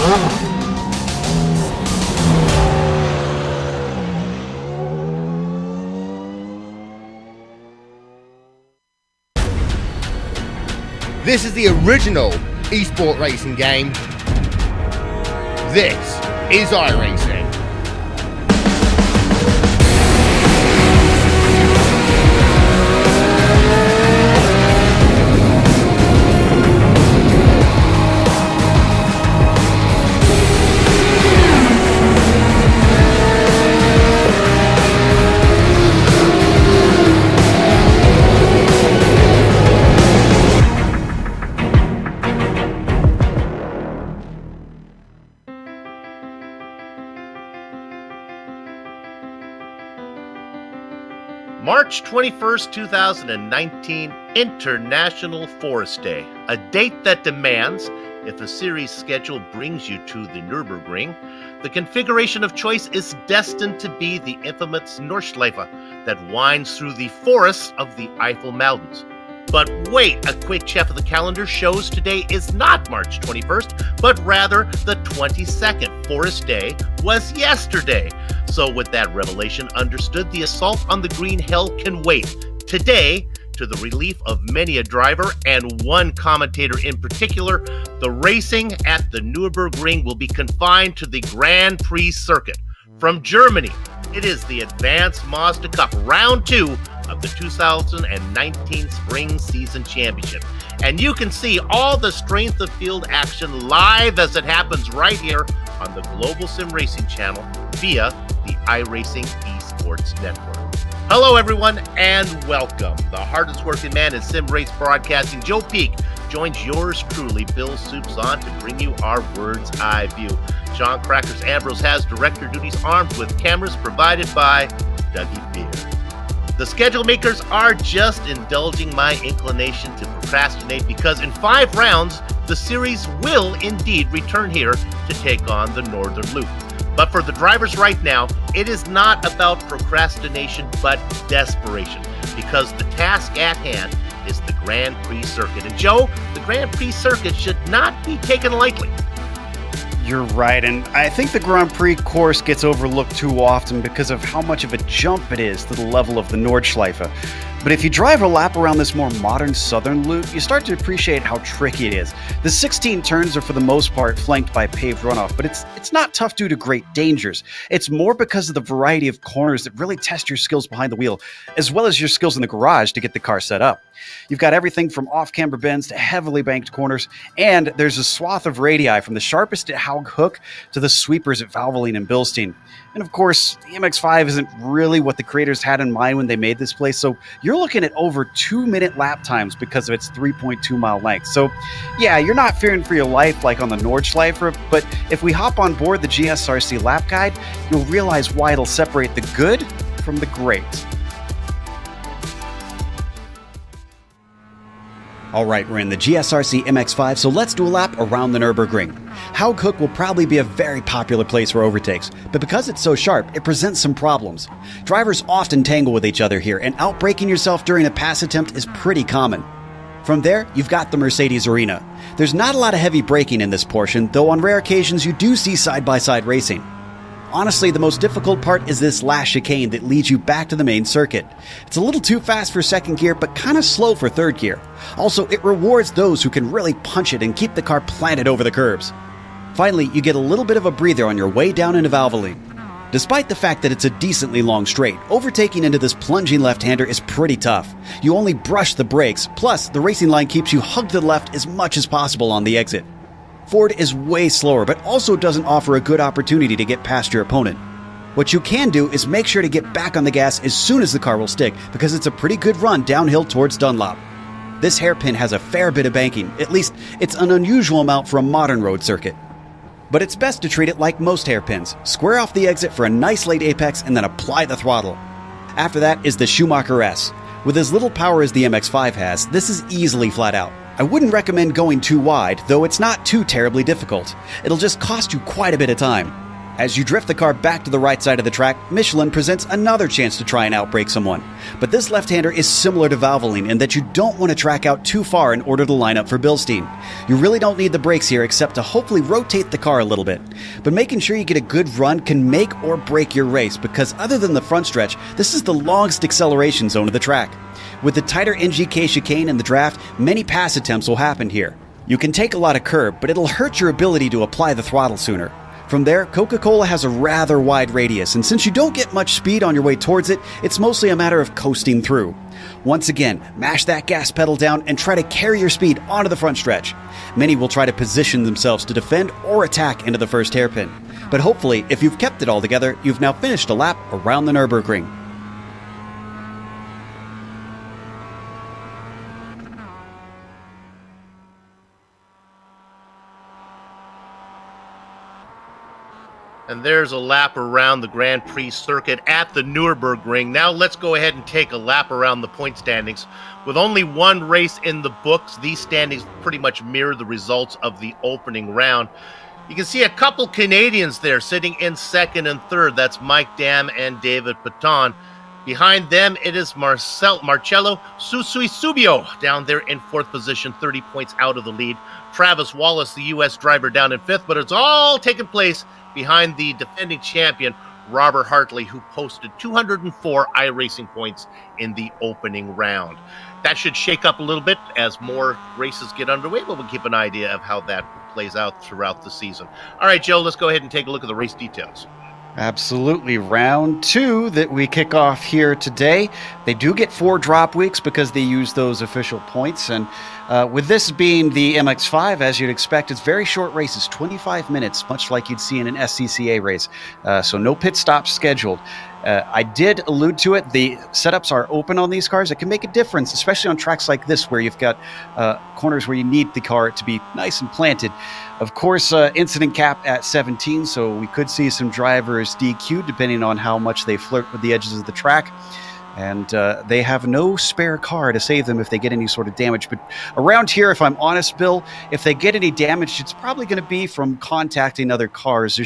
This is the original esport racing game. This is iRacing. March 21st, 2019, International Forest Day, a date that demands, if a series schedule brings you to the Nürburgring, the configuration of choice is destined to be the infamous Nordschleife that winds through the forests of the Eifel Mountains. But wait, a quick check of the calendar shows today is not March 21st, but rather the 22nd. Forest Day was yesterday. So with that revelation understood, the assault on the Green Hell can wait. Today, to the relief of many a driver and one commentator in particular, the racing at the Nürburgring will be confined to the Grand Prix circuit. From Germany, it is the Advanced Mazda Cup, round 2 of the 2019 Spring Season Championship. And you can see all the strength of field action live as it happens right here on the Global Sim Racing channel via the iRacing Esports Network. Hello everyone and welcome. The hardest working man in sim race broadcasting, Joe Peak, joins yours truly, Bill Soups on, to bring you our Bird's Eye View. John Crackers Ambrose has director duties armed with cameras provided by Dougie Beer. The schedule makers are just indulging my inclination to procrastinate because in 5 rounds, the series will indeed return here to take on the Northern Loop. But for the drivers right now, it is not about procrastination, but desperation, because the task at hand is the Grand Prix circuit. And Joe, the Grand Prix circuit should not be taken lightly. You're right, and I think the Grand Prix course gets overlooked too often because of how much of a jump it is to the level of the Nordschleife. But if you drive a lap around this more modern southern loop, you start to appreciate how tricky it is. The 16 turns are for the most part flanked by paved runoff, but it's not tough due to great dangers. It's more because of the variety of corners that really test your skills behind the wheel, as well as your skills in the garage to get the car set up. You've got everything from off-camber bends to heavily banked corners, and there's a swath of radii from the sharpest at Haug Hook to the sweepers at Valvoline and Bilstein. And of course, the MX-5 isn't really what the creators had in mind when they made this place, so you're looking at over 2-minute lap times because of its 3.2-mile length. So yeah, you're not fearing for your life like on the Nordschleife, but if we hop on board the GSRC lap guide, you'll realize why it'll separate the good from the great. Alright, we're in the GSRC MX-5, so let's do a lap around the Nürburgring. Haug Hook will probably be a very popular place for overtakes, but because it's so sharp, it presents some problems. Drivers often tangle with each other here, and outbraking yourself during a pass attempt is pretty common. From there, you've got the Mercedes Arena. There's not a lot of heavy braking in this portion, though on rare occasions you do see side-by-side racing. Honestly, the most difficult part is this last chicane that leads you back to the main circuit. It's a little too fast for second gear, but kind of slow for third gear. Also, it rewards those who can really punch it and keep the car planted over the curbs. Finally, you get a little bit of a breather on your way down into Valvoline. Despite the fact that it's a decently long straight, overtaking into this plunging left-hander is pretty tough. You only brush the brakes, plus the racing line keeps you hugged to the left as much as possible on the exit. Ford is way slower, but also doesn't offer a good opportunity to get past your opponent. What you can do is make sure to get back on the gas as soon as the car will stick, because it's a pretty good run downhill towards Dunlop. This hairpin has a fair bit of banking, at least it's an unusual amount for a modern road circuit. But it's best to treat it like most hairpins, square off the exit for a nice late apex and then apply the throttle. After that is the Schumacher S. With as little power as the MX-5 has, this is easily flat out. I wouldn't recommend going too wide, though it's not too terribly difficult. It'll just cost you quite a bit of time. As you drift the car back to the right side of the track, Michelin presents another chance to try and outbrake someone. But this left-hander is similar to Valvoline in that you don't want to track out too far in order to line up for Bilstein. You really don't need the brakes here except to hopefully rotate the car a little bit. But making sure you get a good run can make or break your race because other than the front stretch, this is the longest acceleration zone of the track. With the tighter NGK chicane in the draft, many pass attempts will happen here. You can take a lot of curb, but it'll hurt your ability to apply the throttle sooner. From there, Coca-Cola has a rather wide radius, and since you don't get much speed on your way towards it, it's mostly a matter of coasting through. Once again, mash that gas pedal down and try to carry your speed onto the front stretch. Many will try to position themselves to defend or attack into the first hairpin. But hopefully, if you've kept it all together, you've now finished a lap around the Nürburgring. And there's a lap around the Grand Prix circuit at the Nürburgring. Now let's go ahead and take a lap around the point standings. With only one race in the books, these standings pretty much mirror the results of the opening round. You can see a couple Canadians there sitting in second and third. That's Mike Dam and David Paton. Behind them, it is Marcello Susuisubio down there in fourth position, 30 points out of the lead. Travis Wallace, the U.S. driver, down in fifth, but it's all taken place behind the defending champion, Robert Hartley, who posted 204 iRacing points in the opening round. That should shake up a little bit as more races get underway, but we'll keep an idea of how that plays out throughout the season. All right, Joe, let's go ahead and take a look at the race details. Absolutely. Round 2 that we kick off here today. They do get 4 drop weeks because they use those official points. And with this being the MX-5, as you'd expect, it's very short races, 25 minutes, much like you'd see in an SCCA race. So no pit stops scheduled. I did allude to it. The setups are open on these cars. It can make a difference, especially on tracks like this where you've got corners where you need the car to be nice and planted. Of course, incident cap at 17, so we could see some drivers DQ'd depending on how much they flirt with the edges of the track. And they have no spare car to save them if they get any sort of damage. But around here, if I'm honest, Bill, if they get any damage, it's probably going to be from contacting other cars.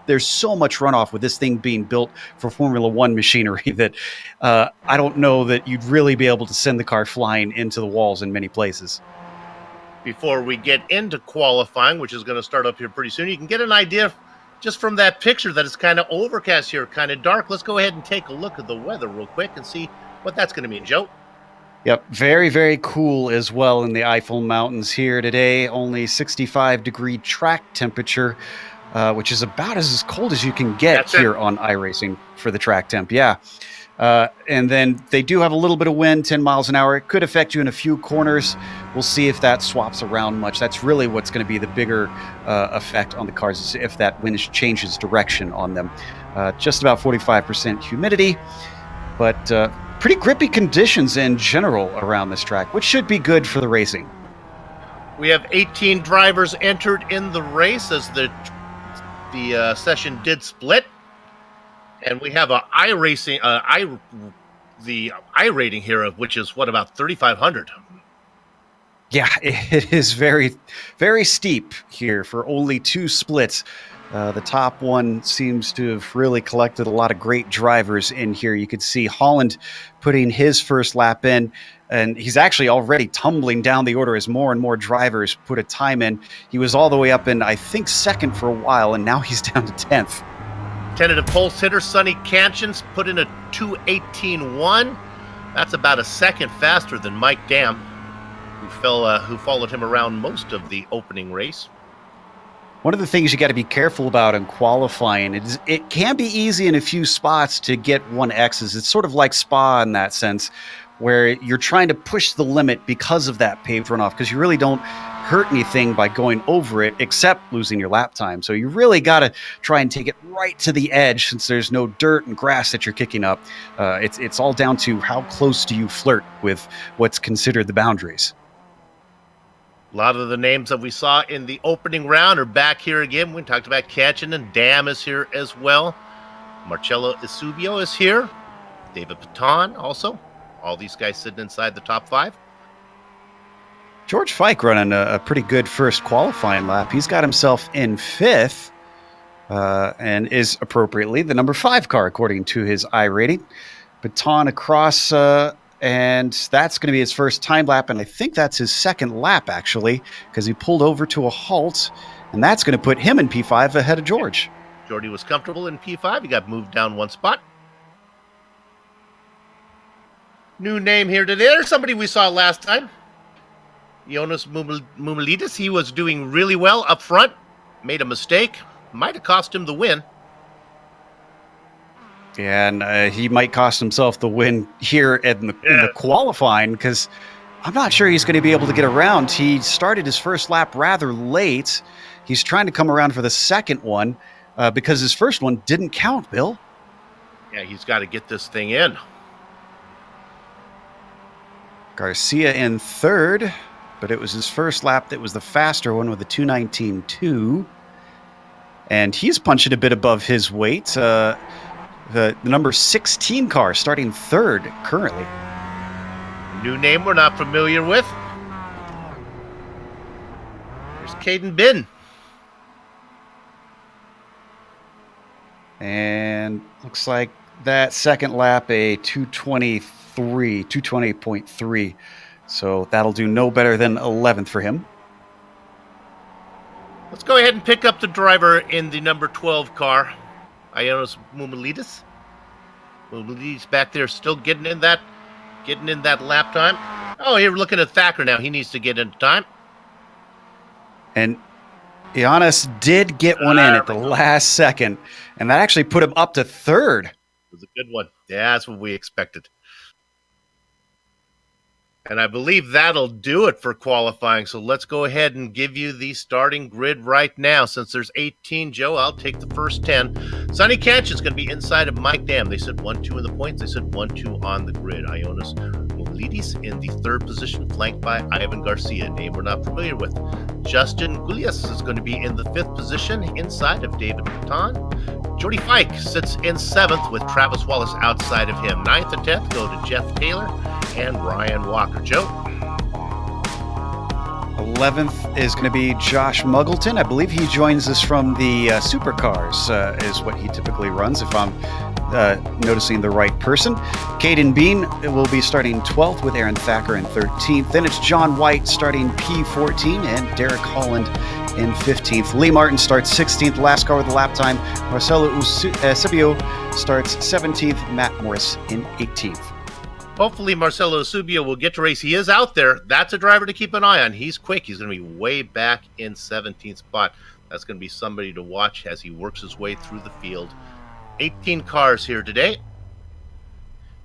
There's so much runoff with this thing being built for Formula One machinery that I don't know that you'd really be able to send the car flying into the walls in many places. Before we get into qualifying, which is going to start up here pretty soon, you can get an idea just from that picture that it's kind of overcast here, kind of dark. Let's go ahead and take a look at the weather real quick and see what that's going to mean, Joe. Yep, very, very cool as well in the Eifel Mountains here today. Only 65-degree track temperature. Which is about as cold as you can get here on iRacing for the track temp. Yeah. And then they do have a little bit of wind, 10 miles an hour. It could affect you in a few corners. We'll see if that swaps around much. That's really what's going to be the bigger effect on the cars, is if that wind changes direction on them. Just about 45% humidity, but pretty grippy conditions in general around this track, which should be good for the racing. We have 18 drivers entered in the race as the session did split, and we have a iRacing, the iRating here, which is what, about 3,500. Yeah, it is very, very steep here for only 2 splits. The top one seems to have really collected a lot of great drivers in here. You could see Holland putting his first lap in, and he's actually already tumbling down the order as more and more drivers put a time in. He was all the way up in, I think, second for a while, and now he's down to 10th. Tentative pulse hitter Sonny Canchins put in a 2:18.1. That's about a second faster than Mike Dam, who followed him around most of the opening race. One of the things you got to be careful about in qualifying is it can be easy in a few spots to get 1Xs. It's sort of like Spa in that sense, where you're trying to push the limit because of that paved runoff, because you really don't hurt anything by going over it except losing your lap time. So you really got to try and take it right to the edge since there's no dirt and grass that you're kicking up. It's all down to how close do you flirt with what's considered the boundaries. A lot of the names that we saw in the opening round are back here again. We talked about Catchin, and Dam is here as well. Marcello Isubio is here. David Paton also. All these guys sitting inside the top 5. George Fike running a pretty good first qualifying lap. He's got himself in 5th. and is appropriately the number 5 car according to his iRating. Baton across, and that's going to be his first time lap, and I think that's his second lap, actually, because he pulled over to a halt, and that's going to put him in P5 ahead of George. Jordy was comfortable in P5. He got moved down one spot. New name here today. There's somebody we saw last time. Jonas Mumilidis. He was doing really well up front. Made a mistake. Might have cost him the win. Yeah, and he might cost himself the win here in the qualifying, because I'm not sure he's going to be able to get around. He started his first lap rather late. He's trying to come around for the second one because his first one didn't count, Bill. Yeah, he's got to get this thing in. Garcia in third, but it was his first lap that was the faster one with a 2:19.2. And he's punching a bit above his weight. The number 16 car starting third currently. New name we're not familiar with. There's Caden Bin. And looks like that second lap a 2:20.3. So that'll do no better than 11th for him. Let's go ahead and pick up the driver in the number 12 car. Ionis Mumilidis. Mumilidis back there still getting in that lap time. Oh, here we're looking at Thacker now. He needs to get into time. And Ionis did get one in at the last second, and that actually put him up to third. It was a good one. Yeah, that's what we expected. And I believe that'll do it for qualifying. So let's go ahead and give you the starting grid right now. Since there's 18, Joe, I'll take the first 10. Sonny Canchin's going to be inside of Mike Dam. They said 1-2 in the points. They said 1-2 on the grid. Ionis Mumilidis in the third position, flanked by Ivan Garcia, a name we're not familiar with. Justin Gulias is going to be in the fifth position, inside of David Baton. Jordy Fike sits in seventh with Travis Wallace outside of him. Ninth and 10th go to Jeff Taylor and Ryan Walker. Joe? 11th is going to be Josh Muggleton. I believe he joins us from the supercars, is what he typically runs, if I'm noticing the right person. Caden Bean will be starting 12th with Aaron Thacker in 13th. Then it's John White starting P14 and Derek Holland in 15th. Lee Martin starts 16th, last car with the lap time. Marcelo Eusebio starts 17th, Matt Morris in 18th. Hopefully Marcelo Eusebio will get to race. He is out there. That's a driver to keep an eye on. He's quick. He's going to be way back in 17th spot. That's going to be somebody to watch as he works his way through the field. 18 cars here today.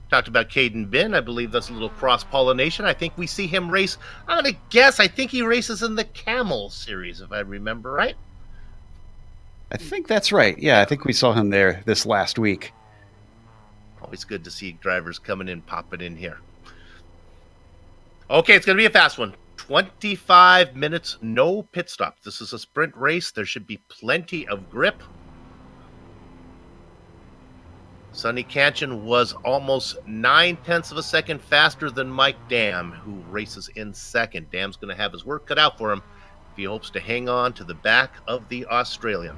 Talked about Caden Bin. I believe that's a little cross-pollination. I think we see him race. I'm going to guess. I think he races in the Camel Series, if I remember right. I think that's right. Yeah, I think we saw him there this last week. Always good to see drivers coming in, popping in here. Okay, it's going to be a fast one. 25 minutes, no pit stop. This is a sprint race. There should be plenty of grip. Sonny Canchin was almost 9/10 of a second faster than Mike Dam, who races in second. Dam's going to have his work cut out for him if he hopes to hang on to the back of the Australian.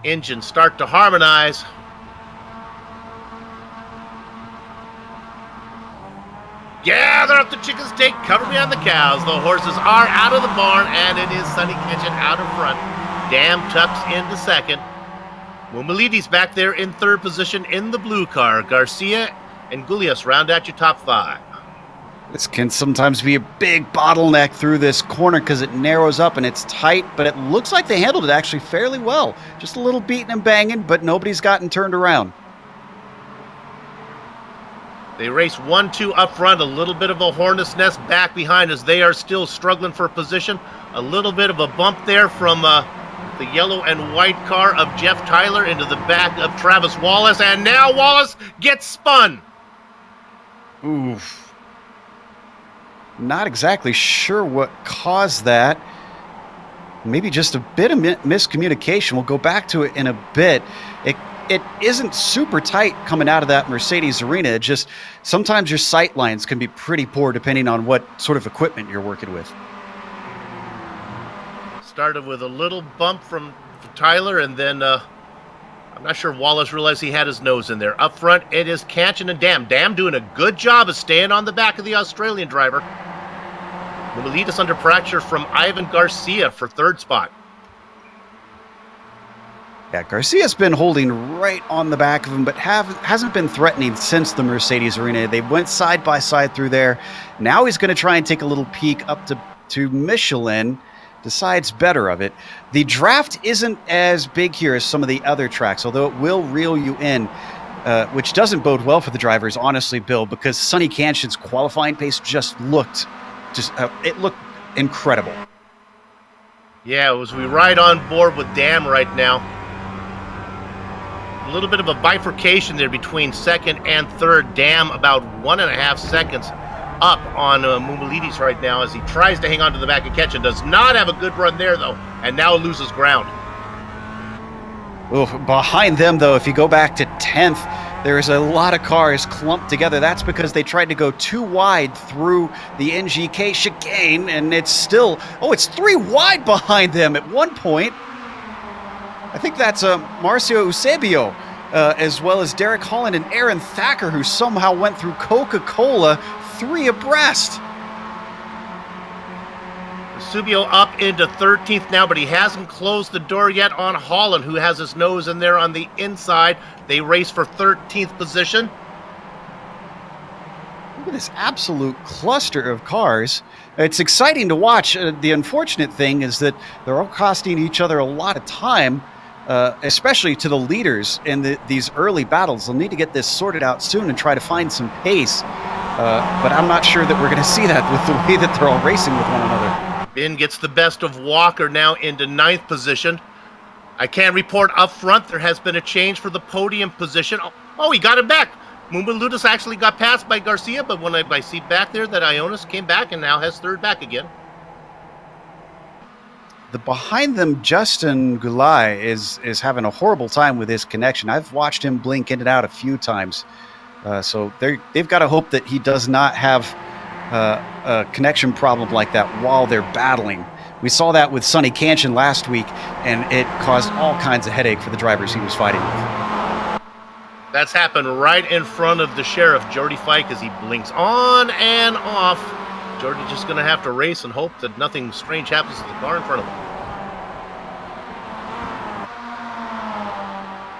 Engines start to harmonize. Gather up the chickens, take cover behind the cows. The horses are out of the barn, and it is Sonny Canchin out in front. Dam tucks into second. Mumilidis back there in third position in the blue car. Garcia and Gulias round out your top five. This can sometimes be a big bottleneck through this corner because it narrows up and it's tight, but it looks like they handled it actually fairly well. Just a little beating and banging, but nobody's gotten turned around. They race 1-2 up front, a little bit of a hornet's nest back behind as they are still struggling for position. A little bit of a bump there from the yellow and white car of Jeff Tyler into the back of Travis Wallace, and now Wallace gets spun. Oof. Not exactly sure what caused that. Maybe just a bit of miscommunication. We'll go back to it in a bit. It isn't super tight coming out of that Mercedes arena. It just sometimes your sight lines can be pretty poor depending on what sort of equipment you're working with. Started with a little bump from Tyler, and then I'm not sure Wallace realized he had his nose in there. Up front, it is Kanchan and Dam. Dam doing a good job of staying on the back of the Australian driver. Mumalides under pressure from Ivan Garcia for third spot. Yeah, Garcia's been holding right on the back of him, but hasn't been threatening since the Mercedes arena. They went side by side through there. Now he's going to try and take a little peek up to Michelin. Decides better of it. The draft isn't as big here as some of the other tracks, although it will reel you in, which doesn't bode well for the drivers, honestly, Bill, because Sonny Kanchan's qualifying pace just looked incredible. Yeah, as we ride on board with Dam right now. A little bit of a bifurcation there between second and third. Dam about 1.5 seconds up on Mumalides right now as he tries to hang on to the back of Kanchan. Does not have a good run there, though, and now loses ground. Oh, behind them, though, if you go back to 10th, there's a lot of cars clumped together. That's because they tried to go too wide through the NGK chicane, and it's still... Oh, it's 3 wide behind them at one point. I think that's Marcio Eusebio, as well as Derek Holland and Aaron Thacker, who somehow went through Coca-Cola 3 abreast. Eusebio up into 13th now, but he hasn't closed the door yet on Holland, who has his nose in there on the inside. They race for 13th position. Look at this absolute cluster of cars. It's exciting to watch. The unfortunate thing is that they're all costing each other a lot of time, especially to the leaders in these early battles. They'll need to get this sorted out soon and try to find some pace. But I'm not sure that we're going to see that with the way that they're all racing with one another. Ben gets the best of Walker now into 9th position. I can report up front there has been a change for the podium position. Oh, he got it back. Mumalides actually got passed by Garcia, but when I see back there that Ionis came back and now has third back again. The behind them, Justin Gulai, is having a horrible time with his connection. I've watched him blink in and out a few times. So they've got to hope that he does not have a connection problem like that while they're battling. We saw that with Sonny Kanchan last week, and it caused all kinds of headache for the drivers he was fighting with. That's happened right in front of the sheriff, Jordy Fike, as he blinks on and off. Jordy's just going to have to race and hope that nothing strange happens to the car in front of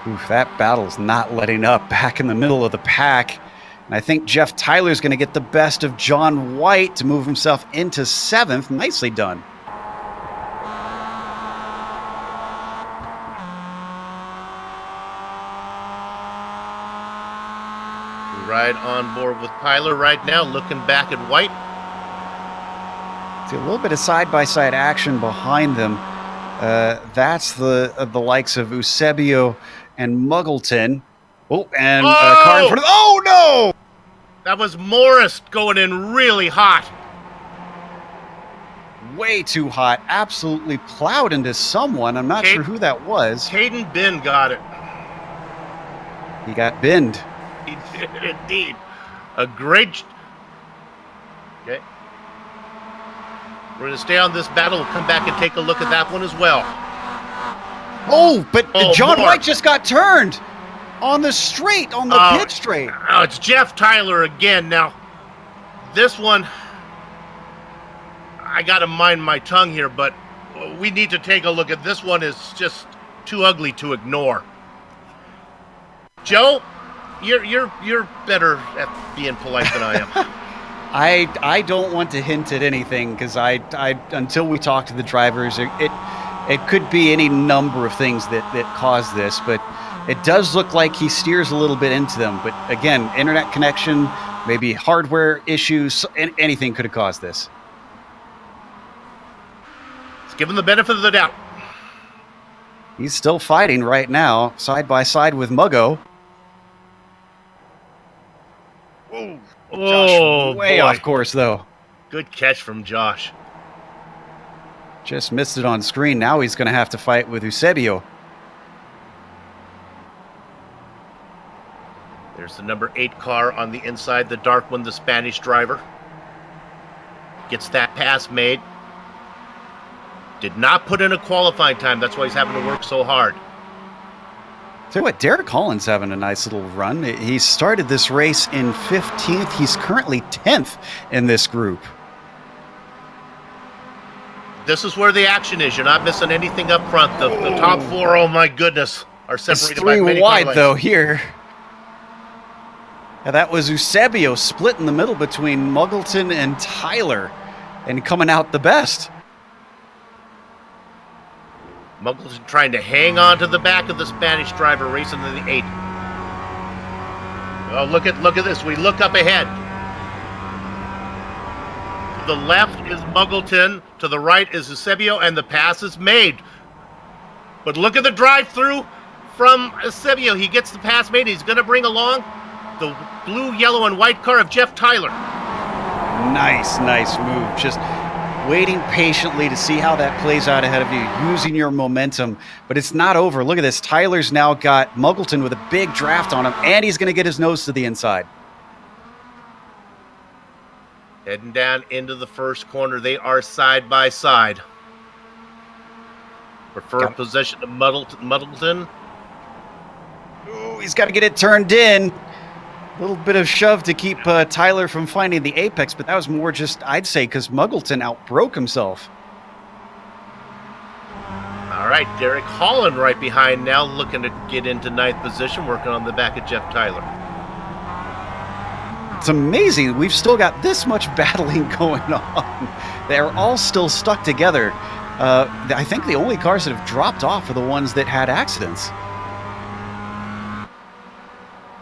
him. Oof, that battle's not letting up. Back in the middle of the pack. And I think Jeff Tyler's going to get the best of John White to move himself into 7th. Nicely done. Right on board with Tyler right now, looking back at White. See a little bit of side-by-side action behind them. That's the likes of Eusebio and Muggleton. Oh, and a car in front of... Oh, no! That was Morris going in really hot. Way too hot. Absolutely plowed into someone. I'm not sure who that was. Hayden Bin got it. He got binned. He did indeed. A great... Okay. We're going to stay on this battle. We'll come back and take a look at that one as well. Oh, but John more. White just got turned on the straight, on the pit straight. Oh, it's Jeff Tyler again. Now, this one, I got to mind my tongue here, but we need to take a look at this one. Is just too ugly to ignore. Joe, you're better at being polite than I am. I don't want to hint at anything because I until we talk to the drivers, it could be any number of things that cause this, but it does look like he steers a little bit into them. But again, internet connection, maybe hardware issues, anything could have caused this. Let's give him the benefit of the doubt. He's still fighting right now, side by side with Muggo. Whoa. Josh, way off course, though. Good catch from Josh. Just missed it on screen. Now he's going to have to fight with Eusebio. There's the number 8 car on the inside, the dark one, the Spanish driver. Gets that pass made. Did not put in a qualifying time. That's why he's having to work so hard. Tell you what, Derek Holland's having a nice little run. He started this race in 15th. He's currently 10th in this group. This is where the action is. You're not missing anything up front. The top four, oh my goodness, are separated it's by three many wide, car though, lengths. here. Yeah, that was Eusebio split in the middle between Muggleton and Tyler, and coming out the best. Muggleton trying to hang on to the back of the Spanish driver racing in the 8th. Oh, look at this. We look up ahead. To the left is Muggleton. To the right is Eusebio, and the pass is made. But look at the drive-through from Eusebio. He gets the pass made. He's going to bring along the blue, yellow, and white car of Jeff Tyler. Nice move. Just waiting patiently to see how that plays out ahead of you, using your momentum. But it's not over. Look at this. Tyler's now got Muggleton with a big draft on him, and he's going to get his nose to the inside. Heading down into the first corner. They are side by side. Preferred position to Muggleton. Oh, he's got to get it turned in. A little bit of shove to keep Tyler from finding the apex, but that was more just, I'd say, because Muggleton outbroke himself. All right, Derek Holland right behind now, looking to get into 9th position, working on the back of Jeff Tyler. It's amazing. We've still got this much battling going on. They're all still stuck together. I think the only cars that have dropped off are the ones that had accidents.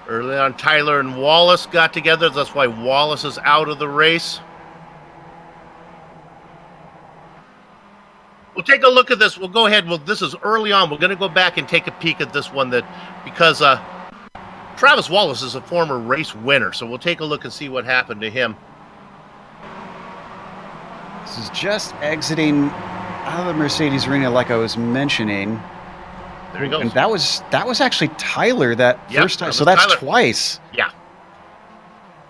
Early on, Tyler and Wallace got together. That's why Wallace is out of the race. We'll take a look at this. We'll go ahead. Well, this is early on. We're going to go back and take a peek at this one because Travis Wallace is a former race winner. So we'll take a look and see what happened to him. This is just exiting out of the Mercedes arena, like I was mentioning. There he goes. And that was actually Tyler first time. So that's Tyler. Twice. Yeah.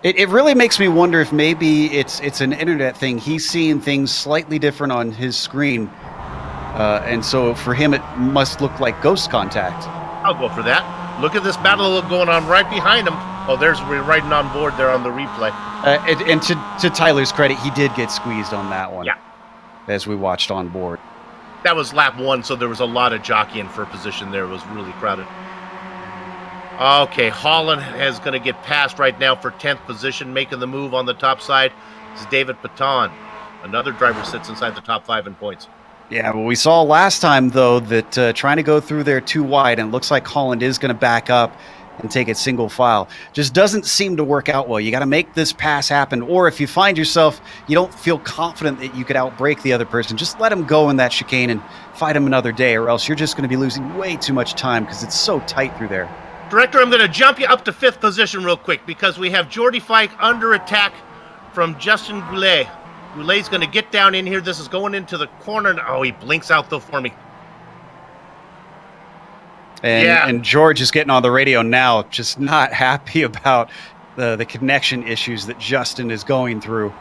It really makes me wonder if maybe it's an internet thing. He's seeing things slightly different on his screen. And so for him, it must look like ghost contact. I'll go for that. Look at this battle going on right behind him. Oh, we're riding on board there on the replay. And to Tyler's credit, he did get squeezed on that one. Yeah. As we watched on board. That was lap 1, so there was a lot of jockeying for position there. It was really crowded. Okay, Holland is going to get passed right now for 10th position, making the move on the top side. This is David Paton. Another driver sits inside the top 5 in points. Yeah, well, we saw last time, though, that trying to go through there too wide, and it looks like Holland is going to back up and take it single file. Just doesn't seem to work out well. You got to make this pass happen, or if you find yourself, you don't feel confident that you could outbrake the other person, just let him go in that chicane and fight him another day, or else you're just going to be losing way too much time because it's so tight through there. Director, I'm going to jump you up to 5th position real quick because we have Jordy Fike under attack from Justin Goulet. Goulet's going to get down in here. This is going into the corner. Oh, he blinks out though for me. And George is getting on the radio now, just not happy about the connection issues that Justin is going through.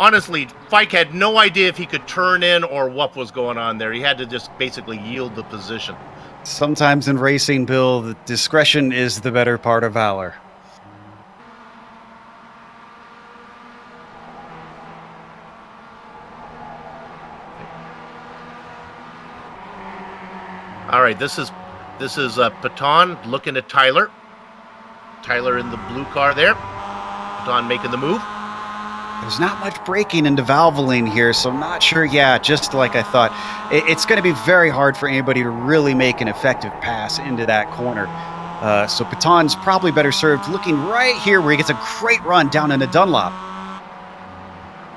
Honestly, Fike had no idea if he could turn in or what was going on there. He had to just basically yield the position. Sometimes in racing, Bill, the discretion is the better part of valor. All right, this is Paton looking at Tyler. Tyler in the blue car there. Paton making the move. There's not much braking into Valvoline here, so I'm not sure. Yeah, just like I thought. It's going to be very hard for anybody to really make an effective pass into that corner. So Paton's probably better served looking right here where he gets a great run down into Dunlop.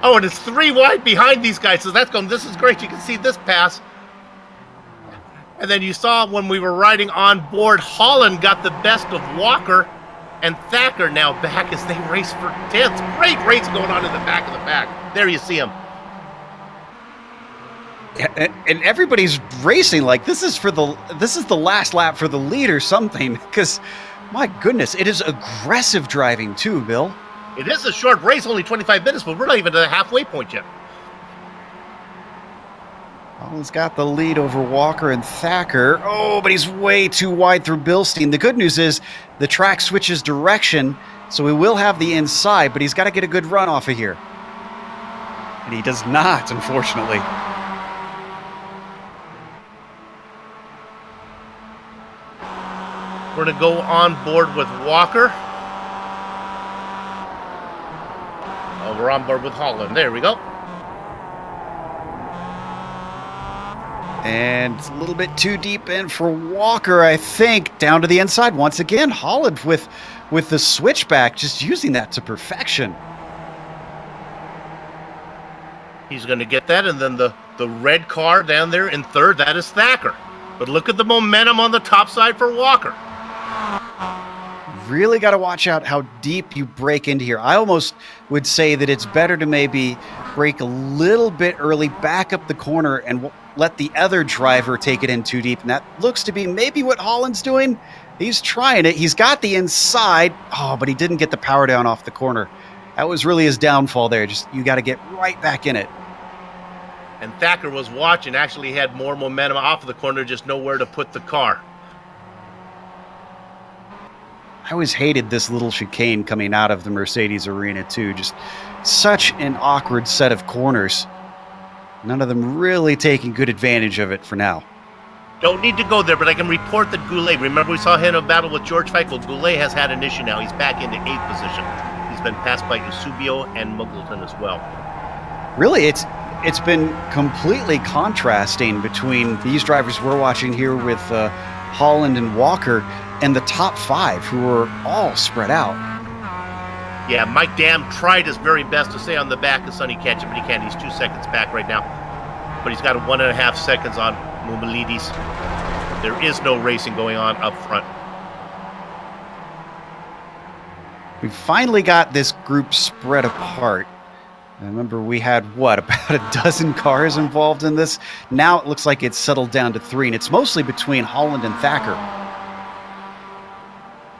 Oh, and it's 3 wide behind these guys, so that's going. This is great. You can see this pass. And then you saw when we were riding on board, Holland got the best of Walker and Thacker now back as they race for 10th. Great race going on in the back of the pack. There you see him. Yeah, and everybody's racing like this is the last lap for the lead or something, because my goodness, it is aggressive driving too, Bill. It is a short race, only 25 minutes, but we're not even at the halfway point yet. Holland's got the lead over Walker and Thacker. Oh, but he's way too wide through Bilstein. The good news is the track switches direction, so he will have the inside, but he's got to get a good run off of here. And he does not, unfortunately. We're going to go on board with Walker. Oh, we're on board with Holland. There we go. And it's a little bit too deep in for Walker, I think. Down to the inside once again. Holland with the switchback, just using that to perfection. He's going to get that, and then the red car down there in third, that is Thacker. But look at the momentum on the top side for Walker. Really got to watch out how deep you break into here. I almost would say that it's better to maybe break a little bit early, back up the corner, and let the other driver take it in too deep. And that looks to be maybe what Holland's doing. He's trying it. He's got the inside. Oh, but he didn't get the power down off the corner. That was really his downfall there. Just you got to get right back in it. And Thacker was watching, actually had more momentum off of the corner, just nowhere to put the car. I always hated this little chicane coming out of the Mercedes arena too. Just such an awkward set of corners. None of them really taking good advantage of it for now. Don't need to go there, but I can report that Goulet, remember we saw him in a battle with George Feichel. Goulet has had an issue now. He's back into 8th position. He's been passed by Eusebio and Muggleton as well. Really, it's been completely contrasting between these drivers we're watching here with Holland and Walker and the top 5 who are all spread out. Yeah, Mike Dam tried his very best to stay on the back of Sonny Ketchum, but he can't. He's 2 seconds back right now. But he's got 1.5 seconds on Mumilides. There is no racing going on up front. We finally got this group spread apart. I remember we had, what, about a dozen cars involved in this? Now it looks like it's settled down to 3, and it's mostly between Holland and Thacker.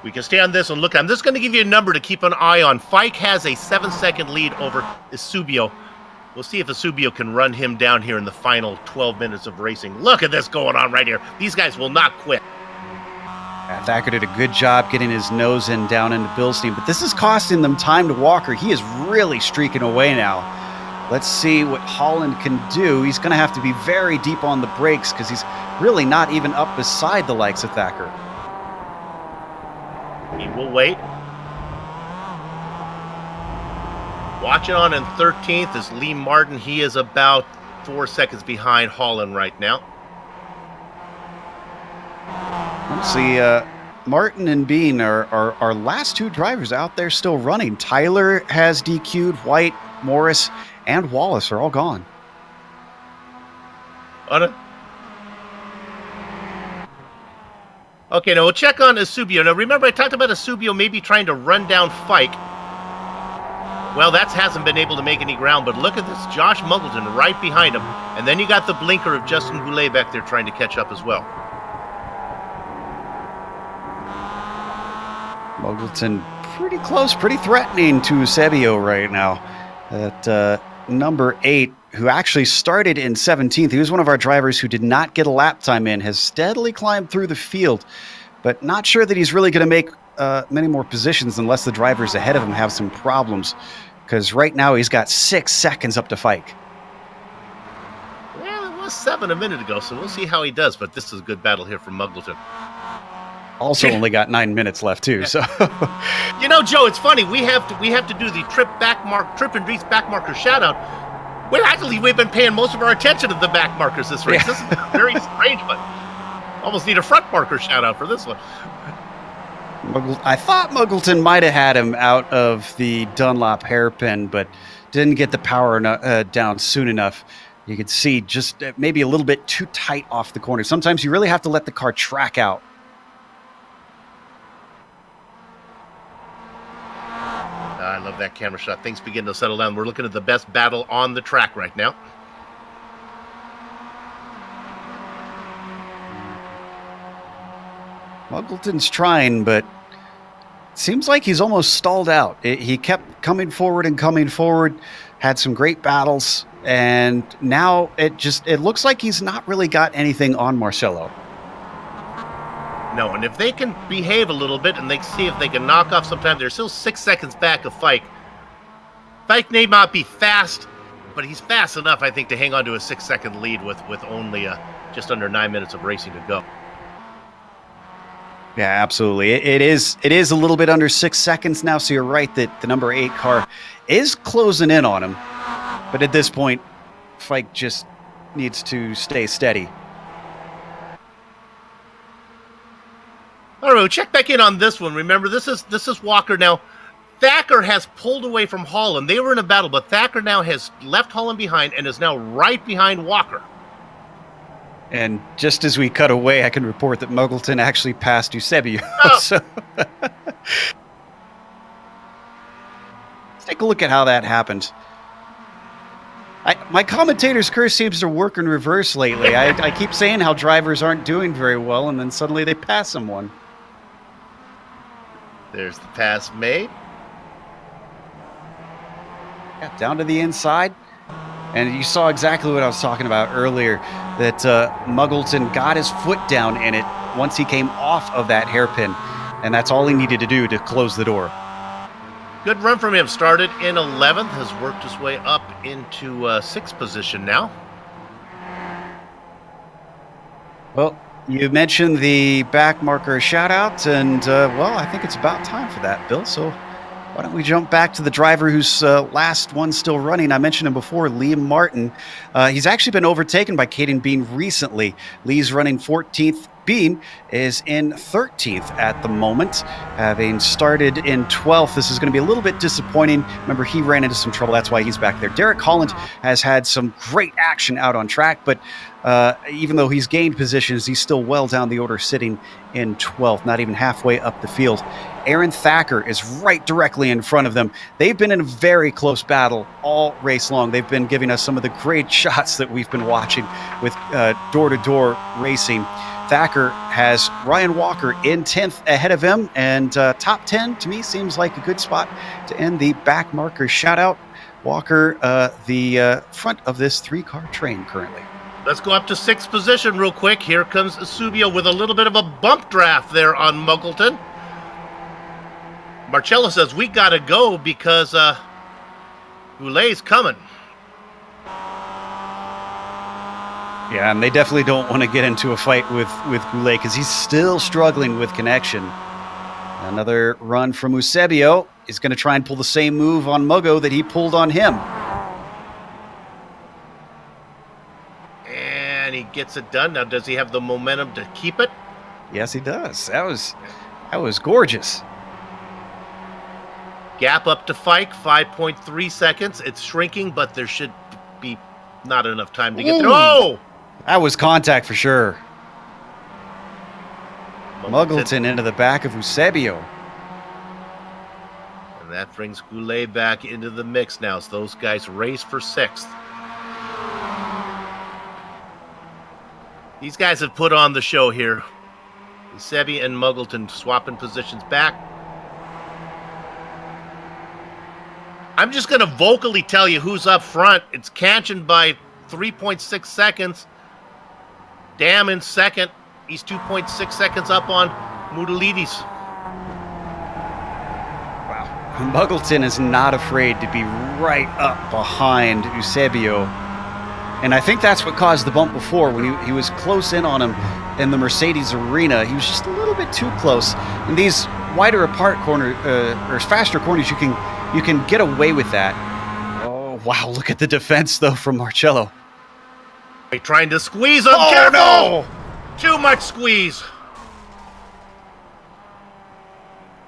We can stay on this and look. I'm just going to give you a number to keep an eye on. Fike has a 7-second lead over Eusebio. We'll see if Eusebio can run him down here in the final 12 minutes of racing. Look at this going on right here. These guys will not quit. Thacker did a good job getting his nose in down into Bilstein, but this is costing them time to Walker. He is really streaking away now. Let's see what Holland can do. He's going to have to be very deep on the brakes because he's really not even up beside the likes of Thacker. He will wait. Watching on in 13th is Lee Martin. He is about 4 seconds behind Holland right now. Let's see, Martin and Bean are our last 2 drivers out there still running. Tyler has DQ'd, White, Morris, and Wallace are all gone. Okay, now we'll check on Eusebio. Now remember I talked about Eusebio maybe trying to run down Fike. Well, that hasn't been able to make any ground, but look at this. Josh Muggleton right behind him. And then you got the blinker of Justin Goulet back there trying to catch up as well. Muggleton pretty close, pretty threatening to Eusebio right now. At number 8, who actually started in 17th. He was one of our drivers who did not get a lap time in, has steadily climbed through the field, but not sure that he's really going to make many more positions unless the drivers ahead of him have some problems, because right now he's got 6 seconds up to Fike. Well, it was 7 a minute ago, so we'll see how he does, but this is a good battle here from Muggleton. Also only got 9 minutes left too, so. You know, Joe, it's funny. We have to do the Trip and Drees back marker shout out. Well, actually, we've been paying most of our attention to the back markers this race. Yeah. This is a very strange one. Almost need a front marker shout out for this one. I thought Muggleton might have had him out of the Dunlop hairpin, but didn't get the power down soon enough. You could see just maybe a little bit too tight off the corner. Sometimes you really have to let the car track out. I love that camera shot. Things begin to settle down. We're looking at the best battle on the track right now. Muggleton's trying, but it seems like he's almost stalled out. He kept coming forward and coming forward, had some great battles, And now it looks like he's not really got anything on Marcello. No, and if they can behave a little bit and they see if they can knock off sometime, they're still 6 seconds back of Fike. Fike may not be fast, but he's fast enough, I think, to hang on to a 6-second lead with only just under 9 minutes of racing to go. Yeah, absolutely. It is a little bit under 6 seconds now, so you're right that the number 8 car is closing in on him. But at this point, Fike just needs to stay steady. All right, we'll check back in on this one. Remember, this is Walker now. Thacker has pulled away from Holland. They were in a battle, but Thacker now has left Holland behind and is now right behind Walker. And just as we cut away, I can report that Muggleton actually passed Eusebio. Oh. So let's take a look at how that happened. My commentator's curse seems to work in reverse lately. I keep saying how drivers aren't doing very well, and then suddenly they pass someone. There's the pass made. Yeah, down to the inside. And you saw exactly what I was talking about earlier, that Muggleton got his foot down in it once he came off of that hairpin. And that's all he needed to do to close the door. Good run from him. Started in 11th, has worked his way up into 6th position now. Well, you mentioned the back marker shout-out, and, well, I think it's about time for that, Bill. So why don't we jump back to the driver who's last one still running. I mentioned him before, Liam Martin. He's actually been overtaken by Caden Bean recently. Lee's running 14th. Bean is in 13th at the moment, having started in 12th. This is going to be a little bit disappointing. Remember, he ran into some trouble. That's why he's back there. Derek Holland has had some great action out on track, but even though he's gained positions, he's still well down the order, sitting in 12th, not even halfway up the field. Aaron Thacker is right directly in front of them. They've been in a very close battle all race long. They've been giving us some of the great shots that we've been watching with door-to-door racing. Thacker has Ryan Walker in 10th ahead of him, and top 10 to me seems like a good spot to end the back marker shout-out. Walker, the front of this 3-car train currently. Let's go up to 6th position real quick. Here comes Eusebio with a little bit of a bump draft there on Muggleton. Marcello says, we got to go because Goulet's coming. Yeah, and they definitely don't want to get into a fight with Goulet because he's still struggling with connection. Another run from Eusebio is going to try and pull the same move on Muggo that he pulled on him. And he gets it done. Now, does he have the momentum to keep it? Yes, he does. That was gorgeous. Gap up to Fike, 5.3 seconds. It's shrinking, but there should be not enough time to get there. Oh! That was contact for sure. Muggleton into the back of Eusebio. And that brings Goulet back into the mix now. So those guys race for 6th. These guys have put on the show here. Eusebio and Muggleton swapping positions back. I'm just going to vocally tell you who's up front. It's Kanchan by 3.6 seconds. Dam in 2nd. He's 2.6 seconds up on Moudalidis. Wow. Muggleton is not afraid to be right up behind Eusebio. And I think that's what caused the bump before when he was close in on him in the Mercedes arena. He was just a little bit too close. In these wider apart corners, or faster corners, you can get away with that. Oh, wow. Look at the defense, though, from Marcello. Trying to squeeze him. Oh, careful! no! Too much squeeze.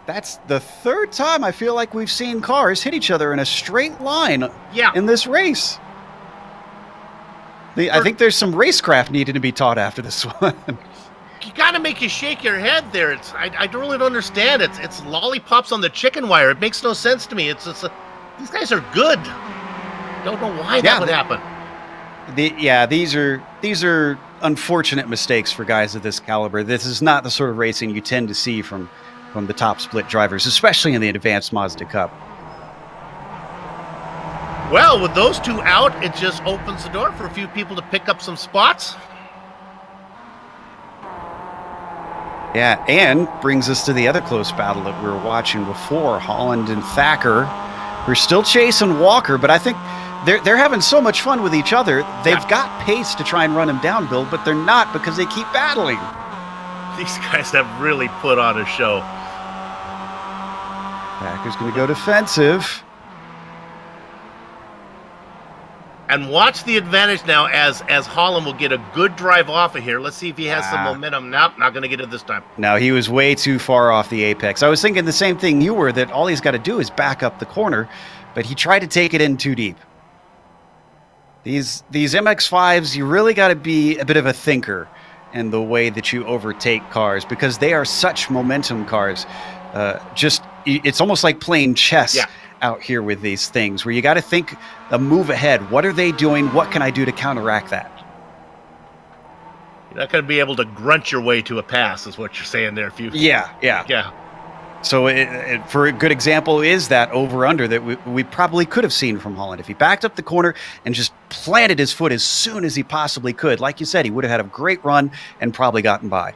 That's the 3rd time I feel like we've seen cars hit each other in a straight line in this race. I think there's some racecraft needed to be taught after this one. You got to make you shake your head there. I really don't understand. It's lollipops on the chicken wire. It makes no sense to me. These guys are good. Don't know why that would happen. These are unfortunate mistakes for guys of this caliber. This is not the sort of racing you tend to see from the top split drivers, especially in the Advanced Mazda Cup. Well, with those two out, it just opens the door for a few people to pick up some spots. Yeah, and brings us to the other close battle that we were watching before. Holland and Thacker, who are still chasing Walker, but I think they're having so much fun with each other. They've got pace to try and run him down, Bill, but they're not because they keep battling. These guys have really put on a show. Thacker's going to go defensive. And watch the advantage now as Holland will get a good drive off of here. Let's see if he has some momentum. Nope, not going to get it this time. No, he was way too far off the apex. I was thinking the same thing you were, that all he's got to do is back up the corner, but he tried to take it in too deep. These MX-5s, you really got to be a bit of a thinker in the way that you overtake cars because they are such momentum cars. It's almost like playing chess. Yeah. Out here with these things where you got to think a move ahead. What are they doing? What can I do to counteract that? You're not going to be able to grunt your way to a pass is what you're saying there. Yeah. So for a good example is that over-under that we probably could have seen from Holland. If he backed up the corner and just planted his foot as soon as he possibly could, like you said, he would have had a great run and probably gotten by.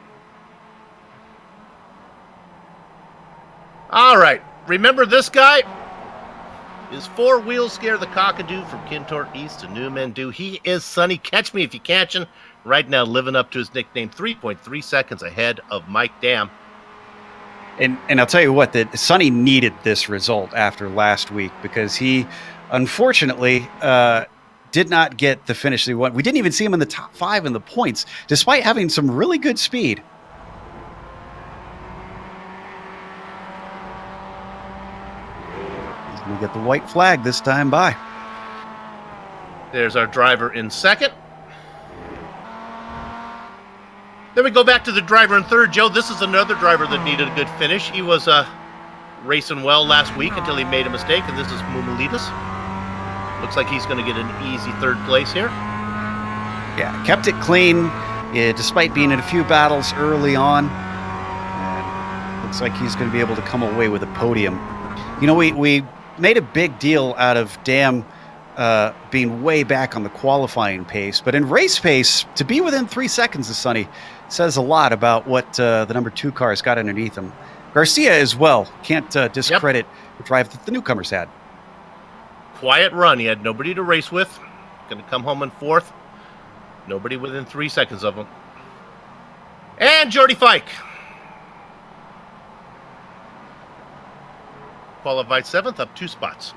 All right. Remember this guy? His four wheels scare the cockadoo from Kintore East to Newmandu. He is Sonny Catch Me If You Catchin'. Right now living up to his nickname, 3.3 seconds ahead of Mike Dam. And I'll tell you what, that Sonny needed this result after last week because he, unfortunately, did not get the finish that he wanted. We didn't even see him in the top 5 in the points, despite having some really good speed. We get the white flag this time by. There's our driver in second. Then we go back to the driver in third. Joe, this is another driver that needed a good finish. He was racing well last week until he made a mistake, and this is Mumulidis. Looks like he's going to get an easy third place here. Yeah, kept it clean despite being in a few battles early on. And looks like he's going to be able to come away with a podium. You know, we made a big deal out of Dam being way back on the qualifying pace, but in race pace, to be within 3 seconds of Sonny says a lot about what the number 2 car's got underneath him. Garcia as well. Can't discredit the drive that the newcomers had. Quiet run. He had nobody to race with. Going to come home in fourth. Nobody within 3 seconds of him. And Jordy Fike. Qualified 7th, up 2 spots.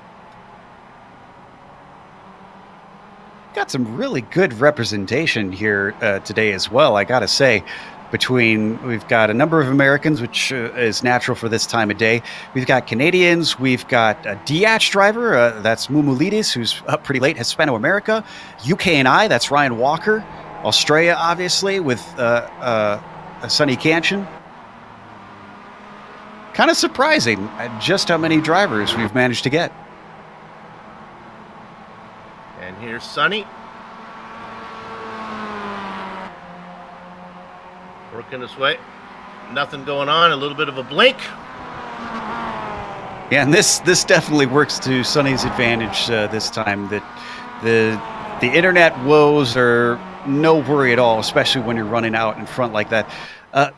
Got some really good representation here today as well, I gotta say. We've got a number of Americans, which is natural for this time of day. We've got Canadians. We've got a DH driver. That's Mumulidis, who's up pretty late, Hispano-America. UK&I, that's Ryan Walker. Australia, obviously, with Sonny Canchin. Kind of surprising at just how many drivers we've managed to get. And here's Sonny. Working his way. Nothing going on. A little bit of a blink. Yeah, and this definitely works to Sonny's advantage this time. That the internet woes are no worry at all, especially when you're running out in front like that.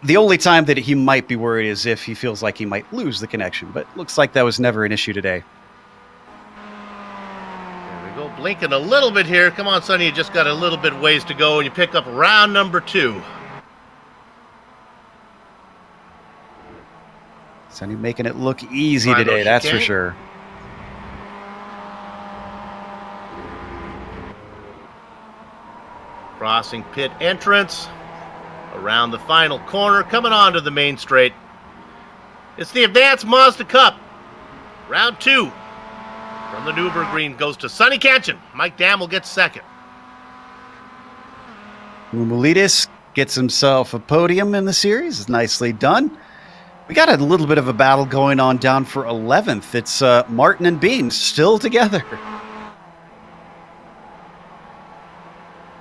The only time that he might be worried is if he feels like he might lose the connection, but looks like that was never an issue today. There we go, blinking a little bit here. Come on, Sonny, you just got a little bit ways to go, and you pick up round number 2. Sonny making it look easy today, that's for sure. Crossing pit entrance. Around the final corner, coming on to the main straight. It's the Advanced Mazda Cup. Round 2. From the Nürburgring goes to Sonny Canchin. Mike Dam will get second. Mumulidis gets himself a podium in the series. Nicely done. We got a little bit of a battle going on down for 11th. It's Martin and Bean still together.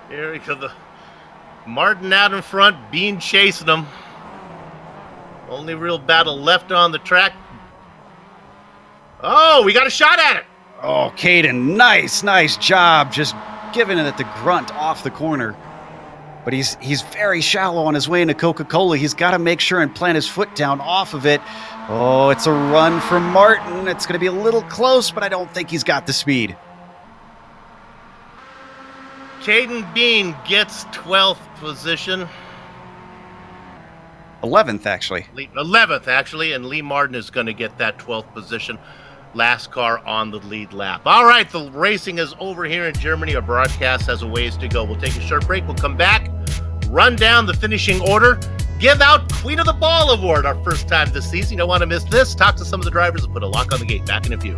Here we go. The Martin out in front, Bean chasing him. Only real battle left on the track. Oh, we got a shot at it. Oh, Caden, nice job. Just giving it the grunt off the corner. But he's very shallow on his way into Coca-Cola. He's got to make sure and plant his foot down off of it. Oh, it's a run for Martin. It's going to be a little close, but I don't think he's got the speed. Caden Bean gets 12th position. 11th, actually. 11th, actually, and Lee Martin is going to get that 12th position. Last car on the lead lap. All right, the racing is over here in Germany. Our broadcast has a ways to go. We'll take a short break. We'll come back, run down the finishing order, give out Queen of the Ball Award, our first time this season. You don't want to miss this. Talk to some of the drivers and put a lock on the gate. Back in a few.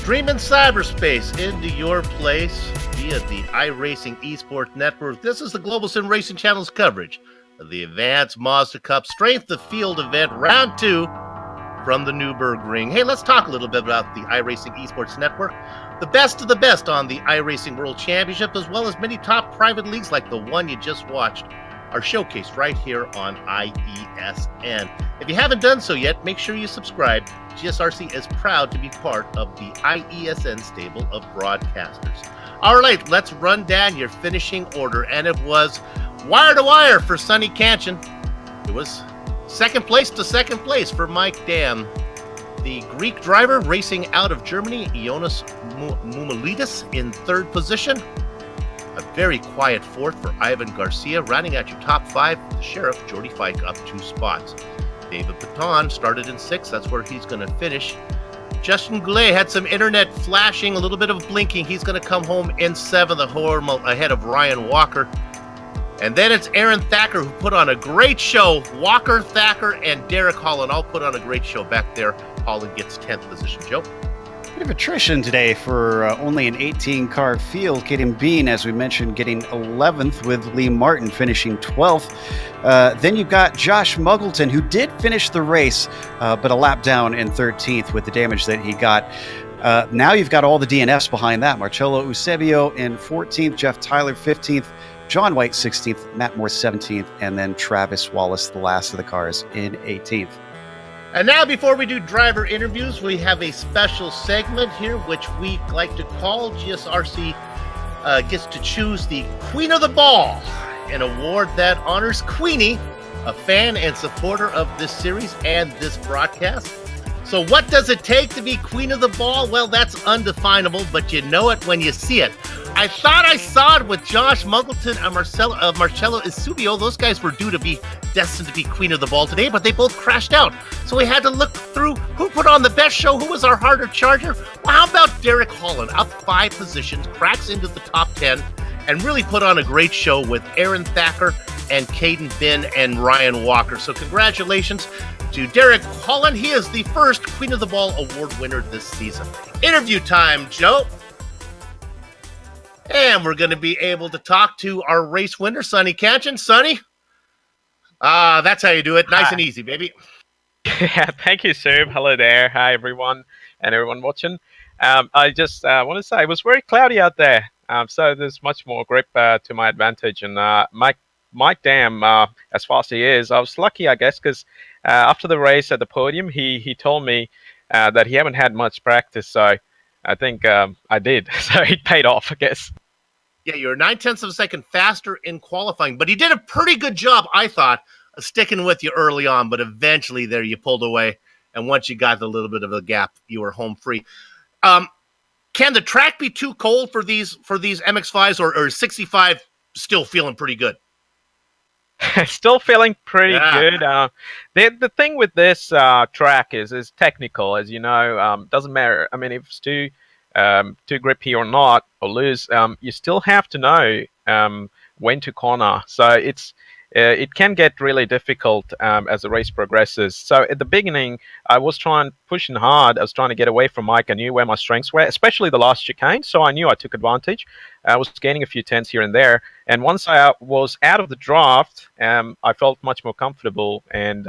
Streaming cyberspace into your place via the iRacing Esports Network. This is the Global Sim Racing Channel's coverage of the Advanced Mazda Cup Strength of Field event, round 2 from the Nürburgring. Hey, let's talk a little bit about the iRacing Esports Network. The best of the best on the iRacing World Championship, as well as many top private leagues like the one you just watched, are showcased right here on IESN. If you haven't done so yet, make sure you subscribe. GSRC is proud to be part of the IESN stable of broadcasters. All right, let's run down your finishing order. And it was wire to wire for Sonny Kanchan. It was second place to second place for Mike Dam. The Greek driver racing out of Germany, Ioannis Moumoulidis, in third position. A very quiet fourth for Ivan Garcia. Rounding out your top 5, the Sheriff, Jordy Fike, up 2 spots. David Baton started in 6th. That's where he's going to finish. Justin Goulet had some internet flashing, a little bit of blinking. He's going to come home in 7th, ahead of Ryan Walker. And then it's Aaron Thacker, who put on a great show. Walker, Thacker, and Derek Holland all put on a great show back there. Holland gets 10th position. Joe? Bit of attrition today for only an 18-car field. Caden Bean, as we mentioned, getting 11th, with Lee Martin finishing 12th. Then you've got Josh Muggleton, who did finish the race, but a lap down in 13th with the damage that he got. Now you've got all the DNFs behind that. Marcello Eusebio in 14th, Jeff Tyler 15th, John White 16th, Matt Moore 17th, and then Travis Wallace, the last of the cars, in 18th. And now, before we do driver interviews, we have a special segment here, which we like to call GSRC gets to choose the Queen of the Ball, an award that honors Queenie, a fan and supporter of this series and this broadcast. So what does it take to be Queen of the Ball? Well, that's undefinable, but you know it when you see it. I thought I saw it with Josh Muggleton and Marcello Isubio. Those guys were destined to be Queen of the Ball today, but they both crashed out. So we had to look through who put on the best show, who was our harder charger. Well, how about Derek Holland, up 5 positions, cracks into the top 10, and really put on a great show with Aaron Thacker and Caden Bin and Ryan Walker. So congratulations to Derek Holland. He is the first Queen of the Ball award winner this season. Interview time, Joe. And we're going to be able to talk to our race winner, Sonny Canchin. Sonny, that's how you do it. Nice and easy, baby. Yeah, thank you, sir. Hello there. Hi, everyone, and everyone watching. I just want to say it was very cloudy out there, so there's much more grip to my advantage. And Mike Dam, as fast as he is, I was lucky, I guess, because after the race at the podium, he told me that he haven't had much practice, so I think I did. So it paid off, I guess. Yeah, you're 9/10 of a second faster in qualifying, but he did a pretty good job, I thought, of sticking with you early on, but eventually there you pulled away, and once you got a little bit of a gap, you were home free. Can the track be too cold for these MX-5s, or is 65 still feeling pretty good? Still feeling pretty good. The thing with this track is technical, as you know. Doesn't matter. I mean, if it's too grippy or not, or loose, you still have to know when to corner. So it can get really difficult as the race progresses. So at the beginning, I was pushing hard. I was trying to get away from Mike. I knew where my strengths were, especially the last chicane. So I knew I took advantage. I was gaining a few tenths here and there. And once I was out of the draft, I felt much more comfortable and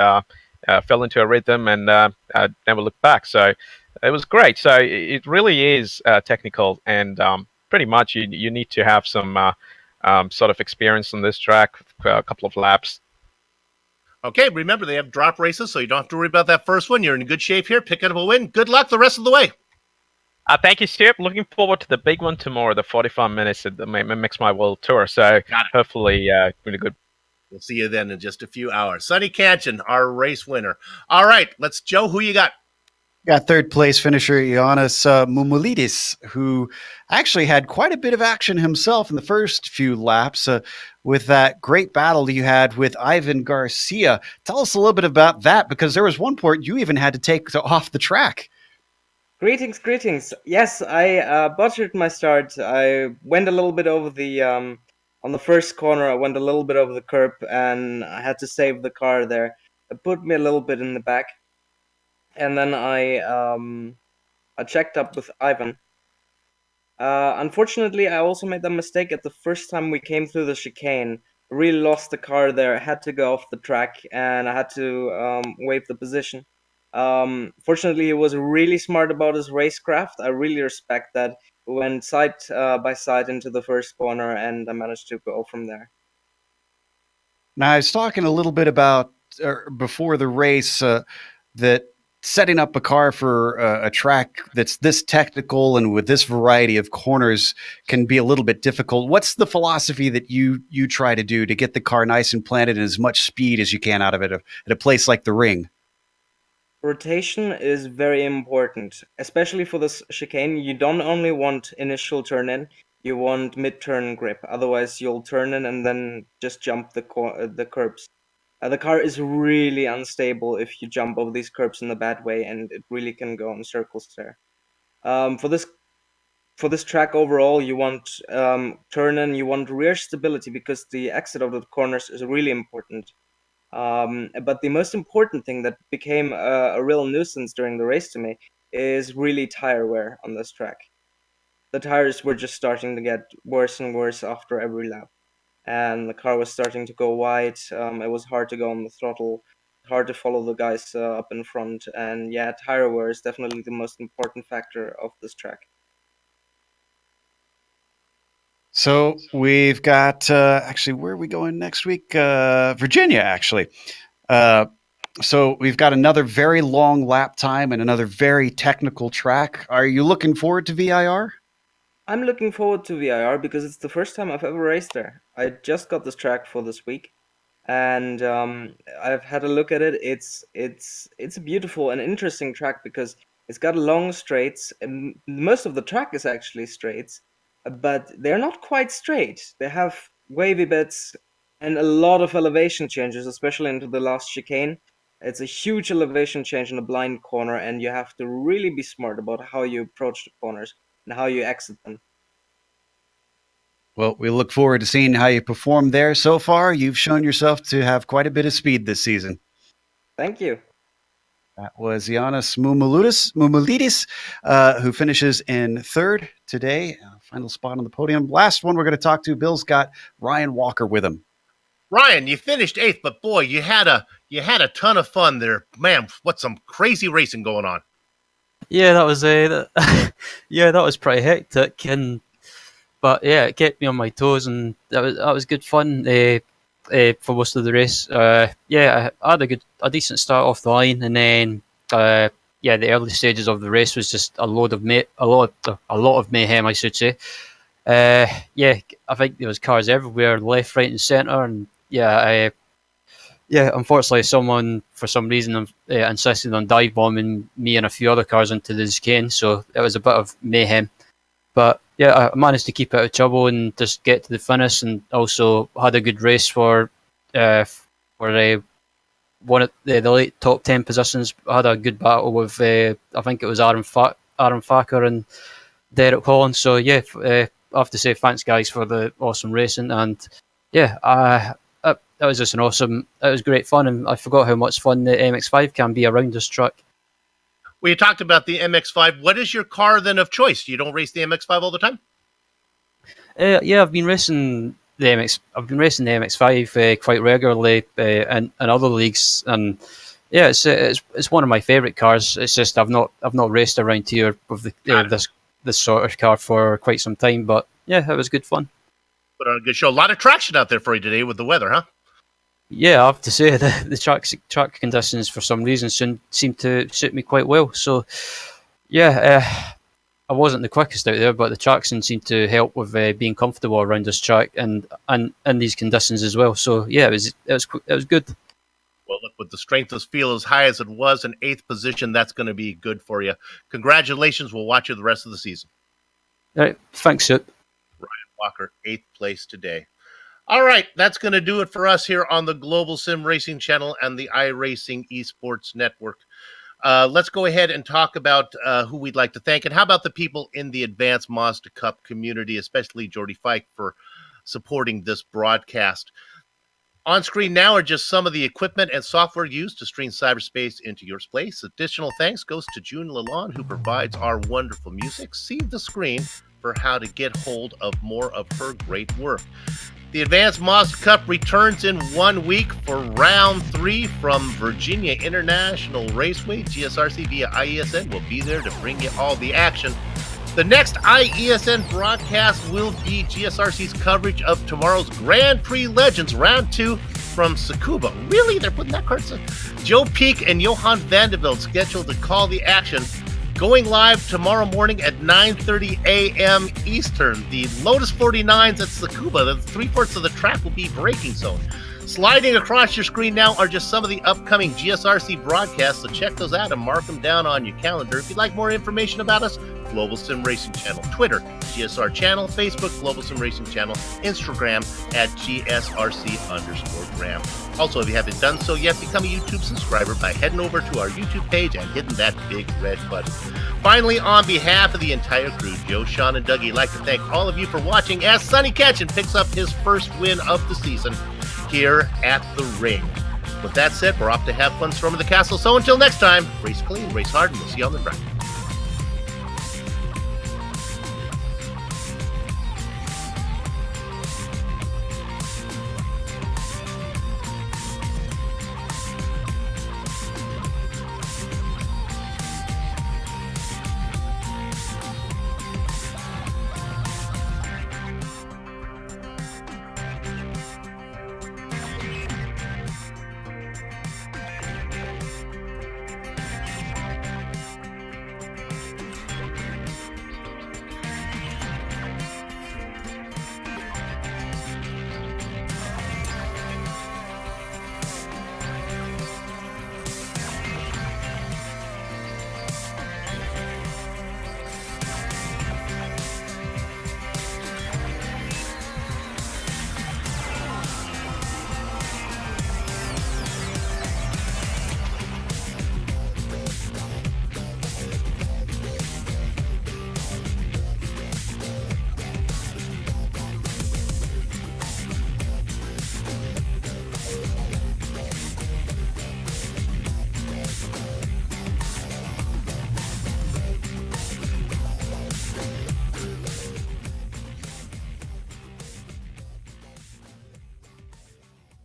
fell into a rhythm, and I never looked back. So it was great. So it really is technical, and pretty much you need to have some sort of experience on this track, a couple of laps. Okay, remember, they have drop races, so you don't have to worry about that first one. You're in good shape here. Pick up a win. Good luck the rest of the way. Thank you, Stuart. Looking forward to the big one tomorrow, the 45 minutes at the MX-5 World Tour. So hopefully really good. We'll see you then in just a few hours. Sonny Canchin, our race winner. All right, Joe, who you got? Got third place finisher Ioannis Moumoulidis, who actually had quite a bit of action himself in the first few laps with that great battle you had with Ivan Garcia. Tell us a little bit about that, because there was one point you even had to take off the track. Greetings, greetings. Yes, I butchered my start. I went a little bit over the, on the first corner, I went a little bit over the curb, and I had to save the car there. It put me a little bit in the back. And then I checked up with Ivan. Unfortunately, I also made that mistake at the first time we came through the chicane. I really lost the car there. I had to go off the track, and I had to wave the position. Fortunately, he was really smart about his racecraft. I really respect that. We went side by side into the first corner, and I managed to go from there. Now, I was talking a little bit about before the race that setting up a car for a track that's this technical and with this variety of corners can be a little bit difficult. What's the philosophy that you try to do to get the car nice and planted and as much speed as you can out of it at a place like the Ring? Rotation is very important, especially for this chicane. You don't only want initial turn in, you want mid-turn grip. Otherwise, you'll turn in and then just jump the curbs. The car is really unstable if you jump over these curbs in a bad way, and it really can go in circles there. For this track overall, you want turn in, you want rear stability, because the exit of the corners is really important. But the most important thing that became a real nuisance during the race to me is really tire wear on this track. The tires were just starting to get worse and worse after every lap. And the car was starting to go wide. It was hard to go on the throttle, hard to follow the guys up in front. And yeah, tire wear is definitely the most important factor of this track. So we've got, actually, where are we going next week? Virginia, actually. So we've got another very long lap time and another very technical track. Are you looking forward to VIR? I'm looking forward to VIR because it's the first time I've ever raced there. I just got this track for this week, and I've had a look at it. It's a beautiful and interesting track because it's got long straights, and most of the track is actually straights, but they're not quite straight. They have wavy bits and a lot of elevation changes, especially into the last chicane. It's a huge elevation change in a blind corner, and you have to really be smart about how you approach the corners and how you exit them. Well, we look forward to seeing how you perform there. So far, you've shown yourself to have quite a bit of speed this season. Thank you. That was Giannis Moumoulidis, who finishes in third today. Final spot on the podium. Last one we're going to talk to, Bill's got Ryan Walker with him. Ryan, you finished 8th, but boy, you had a ton of fun there. Man, what some crazy racing going on. Yeah, that was that was pretty hectic, but yeah, it kept me on my toes, and that was good fun for most of the race. Yeah, I had a decent start off the line, and then yeah, the early stages of the race was just a lot of mayhem, I should say. Yeah, I think there was cars everywhere, left, right, and centre, and yeah, unfortunately, someone for some reason insisted on dive bombing me and a few other cars into the chicane, so it was a bit of mayhem. But yeah, I managed to keep out of trouble and just get to the finish, and also had a good race for one of the late top 10 positions. I had a good battle with I think it was Aaron Facker and Derek Holland. So yeah, I have to say thanks guys for the awesome racing, and yeah, that was just it was great fun, and I forgot how much fun the MX-5 can be around this track. Well, you talked about the MX-5. What is your car then of choice? You don't race the MX-5 all the time? Yeah, I've been racing the MX-5 quite regularly in other leagues, and yeah, it's one of my favourite cars. It's just I've not raced around here with this sort of car for quite some time, but yeah, it was good fun. Put on a good show. A lot of traction out there for you today with the weather, huh? Yeah, I have to say the track conditions for some reason seem to suit me quite well. So yeah, I wasn't the quickest out there, but the traction seemed to help with being comfortable around this track and in these conditions as well. So yeah, it was good. Well, look, with the strength of field as high as it was in 8th position, that's going to be good for you. Congratulations. We'll watch you the rest of the season. All right, thanks, Sip. Ryan Walker, 8th place today. All right, that's going to do it for us here on the Global Sim Racing Channel and the iRacing Esports Network. Let's go ahead and talk about who we'd like to thank. And how about the people in the Advanced Mazda Cup community, especially Jordy Fike, for supporting this broadcast. On screen now are just some of the equipment and software used to stream cyberspace into your space. Additional thanks goes to June Lalonde, who provides our wonderful music. See the screen for how to get hold of more of her great work. The Advanced Mazda Cup returns in 1 week for round 3 from Virginia International Raceway. GSRC via IESN will be there to bring you all the action. The next IESN broadcast will be GSRC's coverage of tomorrow's Grand Prix Legends Round 2 from Tsukuba. Really? They're putting that card? Joe Peak and Johan Vanderbilt scheduled to call the action. Going live tomorrow morning at 9:30 a.m. Eastern. The Lotus 49s at Tsukuba, the 3/4 of the track will be braking zone. Sliding across your screen now are just some of the upcoming GSRC broadcasts, so check those out and mark them down on your calendar. If you'd like more information about us, Global Sim Racing Channel, Twitter, GSR Channel, Facebook, Global Sim Racing Channel, Instagram at GSRC_Gram. Also, if you haven't done so yet, become a YouTube subscriber by heading over to our YouTube page and hitting that big red button. Finally, on behalf of the entire crew, Joe, Sean, and Dougie, I'd like to thank all of you for watching as Sonny Ketchen picks up his first win of the season here at the ring. With that said, we're off to have fun storming the castle. So until next time, race clean, race hard, and we'll see you on the track.